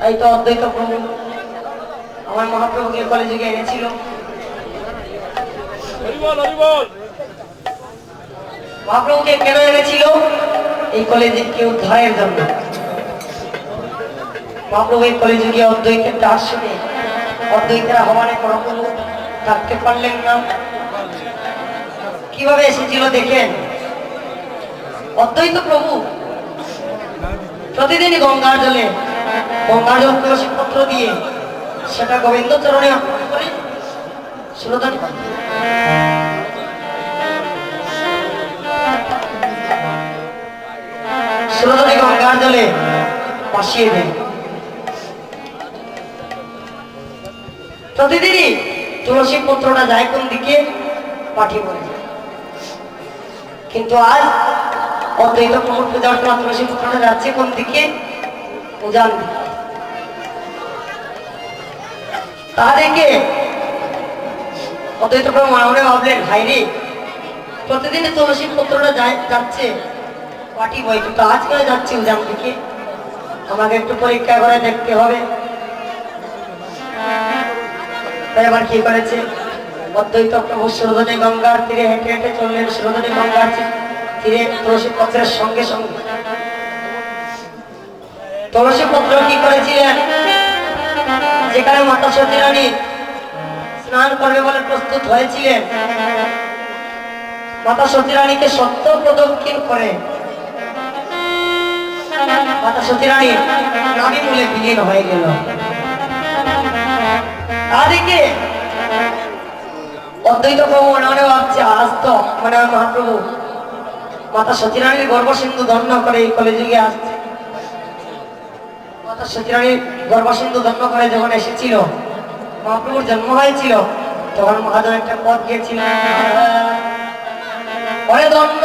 তাই তো অদ্বৈত প্রভু আমার মহাপ্রভুকে কলেজে এনেছিল। মহাপ্রভুকে কেন এনেছিল? এই কলেজে কেউ উদ্ধারের জন্য। মহাপ্রভু এই কলেজে গিয়ে অদ্বৈতের ডাক শুনে অদ্বৈতেরা হওয়ানে মহাপ্রভু থাকতে পারলেন না। কিভাবে এসেছিল দেখেন। অদ্বৈত প্রভু প্রতিদিনই গঙ্গার জল তুলসী পত্র দিয়ে সেটা গোবিন্দ চরণে অর্পণ করে সুরধনী গঙ্গার জলে ভাসিয়ে দেয়। প্রতিদিনই তুলসী পত্রটা যায় কোন দিকে? পাঠি বলে। কিন্তু আজ অদ্বৈত প্রভুর পূজার সময় তুলসী পত্রটা যাচ্ছে কোন দিকে? উজান দিকে। তা দেখে অদ্বৈত প্রভু মনে মনে ভাবলেন, হাইরে প্রতিদিন তুলসী পত্রটা যাচ্ছে পাঠি বই, কিন্তু আজ করে যাচ্ছে উজান দিকে। আমাকে একটু পরীক্ষা করে দেখতে হবে। তাই আবার কি করেছে? অদ্বৈত প্রভু সুরধনী গঙ্গার তীরে হেঁটে হেঁটে চললেন। সুরধনী গঙ্গার তীরে তুলসী পত্রের সঙ্গে সঙ্গে তুলসী পত্র কি করেছিলেন? যেখানে মাতা সতী রানী স্নান করবে বলে প্রস্তুত হয়েছিলেন, মাতা সতী রানীকে সত্য প্রদক্ষিণ করে মাতা সতী রানী নাভি মূলে বিলীন হয়ে গেল। তাদেরকে অদ্বৈত প্রভু মনে মনে ভাবছে, আজ তো মানে মহাপ্রভু মাতা সতী রানীর গর্ভসিন্ধু ধন্য করে এই কলিযুগে আসছে। মাতা সতী রানীর গর্ভসিন্ধু ধন্য করে যখন এসেছিল, মহাপ্রভুর জন্ম হয়েছিল, তখন মহাদেব একটা পদ গিয়েছিল, ধন্য ধন্য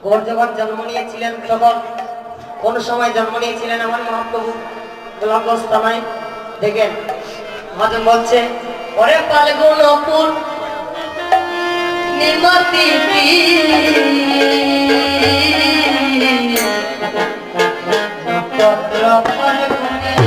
গৌর যখন জন্ম নিয়েছিলেন তখন কোন সময় জন্ম নিয়েছিলেন আমার মহাপ্রভু গোলাপস্থানায় দেখেন মহাজন বলছে ওরে ফাল্গুন অপুর নিমতি পত্র ফাল্গুনে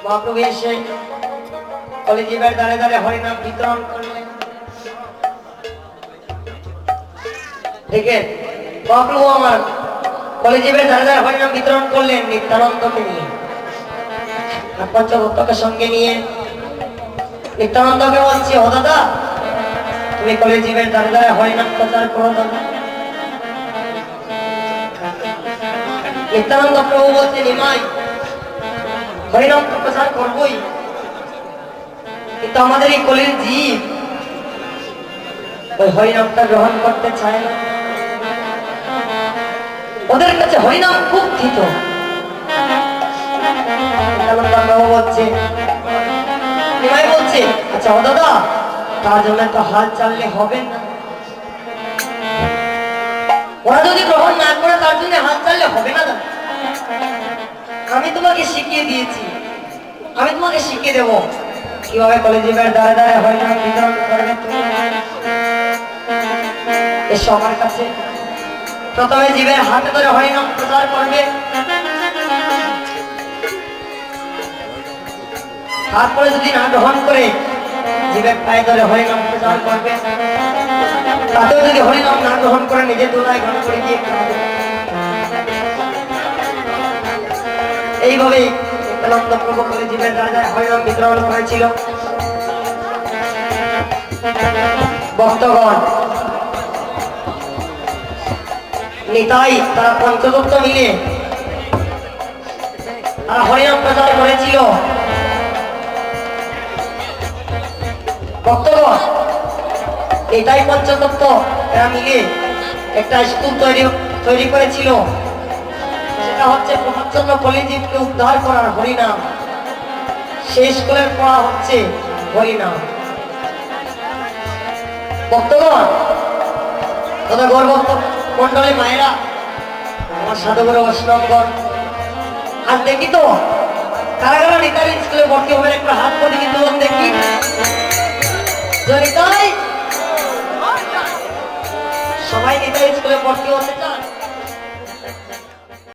মহাপ্রভু এসে কলিজীবের দ্বারে দ্বারে হরিনাম বিতরণ করলেন দেখেন মহাপ্রভু আমার কলিজীবের দ্বারে দ্বারে হরিনাম বিতরণ করলেন নিত্যানন্দকে নিয়ে আর পঞ্চভক্তকে সঙ্গে নিয়ে নিত্যানন্দকে বলছি ও দাদা তুমি কলিজীবের দ্বারে দ্বারে হরিনাম প্রচার করো দাদা নিত্যানন্দ প্রভু বলছে নিমাই হরিনাম তো প্রচার করবই কিন্তু আমাদের এই কলির জীব ওই হরিনামটা গ্রহণ করতে চায় না ওদের কাছে হরিনাম খুব থিত বলছে নিমাই বলছে আচ্ছা ও দাদা তার জন্য তো হাত চাললে হবে না ওরা যদি গ্রহণ না করে তার জন্য হাত চাললে হবে না দাদা আমি তোমাকে শিখিয়ে দিয়েছি আমি তোমাকে শিখিয়ে দেবো কিভাবে কলিজীবের দ্বারে দ্বারে হরিনাম বিতরণ করবে তুমি এসো আমার কাছে প্রথমে জীবের হাতে ধরে হরিনাম প্রচার করবে তারপরে যদি না গ্রহণ করে জীবের পায়ে ধরে হরিনাম প্রচার করবে তাতেও যদি হরিনাম না গ্রহণ করে নিজের দোলায় ঘন করে দিয়ে এইভাবে নিত্যানন্দ প্রভু কলিজীবের দ্বারে দ্বারে হরিনাম বিতরণ করেছিল ভক্তগণ নিতাই তারা পঞ্চতত্ত্ব মিলে তারা হরিনাম প্রচার করেছিল ভক্তগণ এটাই পঞ্চতত্ত্ব এরা মিলে একটা স্তূপ তৈরি করেছিল সেটা হচ্ছে প্রচন্ড কলিজীবকে উদ্ধার করার হরিনাম শেষ করে পড়া হচ্ছে হরিনাম ভক্তগণ তথা গৌরভক্ত মন্ডলী মায়েরা আমার সাধুগুরু বৈষ্ণবগণ আজ দেখি তো কারা কারা নিতাই স্কুলে ভর্তি হবেন একটা হাত করে কিন্তু দেখি নিতাই সবাই নিতাই স্কুলে ভর্তি হতে চান